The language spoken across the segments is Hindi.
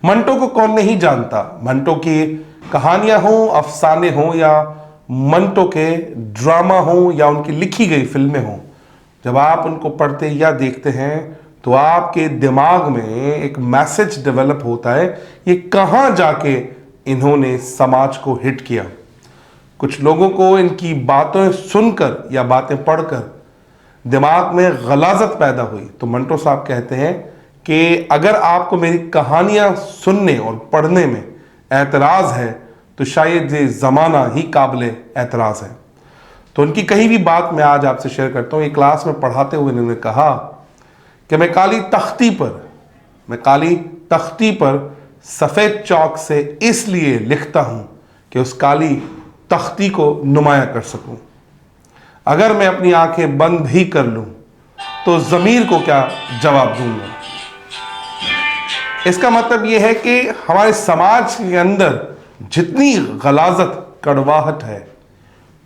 मंटो को कौन नहीं जानता। मंटो की कहानियां हों, अफसाने हों, या मंटो के ड्रामा हों, या उनकी लिखी गई फिल्में हों, जब आप उनको पढ़ते या देखते हैं तो आपके दिमाग में एक मैसेज डेवलप होता है, ये कहां जाके इन्होंने समाज को हिट किया। कुछ लोगों को इनकी बातें सुनकर या बातें पढ़कर दिमाग में गलाजत पैदा हुई, तो मंटो साहब कहते हैं कि अगर आपको मेरी कहानियां सुनने और पढ़ने में एतराज़ है तो शायद ये ज़माना ही काबिल एतराज़ है। तो उनकी कही भी बात मैं आज आपसे शेयर करता हूँ। एक क्लास में पढ़ाते हुए इन्होंने कहा कि मैं काली तख्ती पर सफ़ेद चौक से इसलिए लिखता हूँ कि उस काली तख्ती को नुमाया कर सकूँ। अगर मैं अपनी आंखें बंद भी कर लूँ तो ज़मीर को क्या जवाब दूंगा। इसका मतलब यह है कि हमारे समाज के अंदर जितनी गलाजत, कड़वाहट है,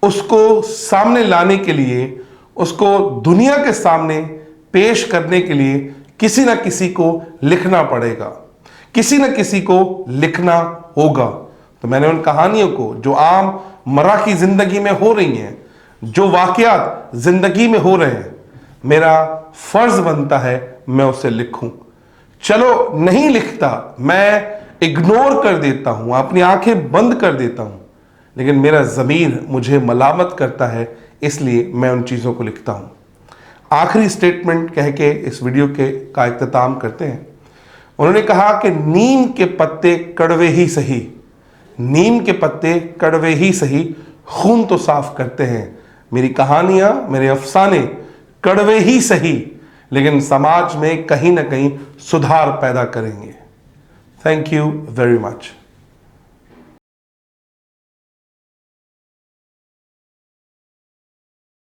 उसको सामने लाने के लिए, उसको दुनिया के सामने पेश करने के लिए किसी न किसी को लिखना पड़ेगा, किसी न किसी को लिखना होगा। तो मैंने उन कहानियों को जो आम मर्रा की जिंदगी में हो रही हैं, जो वाकयात जिंदगी में हो रहे हैं, मेरा फर्ज बनता है मैं उसे लिखूं। चलो नहीं लिखता, मैं इग्नोर कर देता हूं, अपनी आंखें बंद कर देता हूं, लेकिन मेरा ज़मीर मुझे मलामत करता है, इसलिए मैं उन चीज़ों को लिखता हूं। आखिरी स्टेटमेंट कह के इस वीडियो का इख्तिताम करते हैं। उन्होंने कहा कि नीम के पत्ते कड़वे ही सही, नीम के पत्ते कड़वे ही सही, खून तो साफ करते हैं। मेरी कहानियां, मेरे अफसाने कड़वे ही सही, लेकिन समाज में कहीं ना कहीं सुधार पैदा करेंगे। Thank you very much.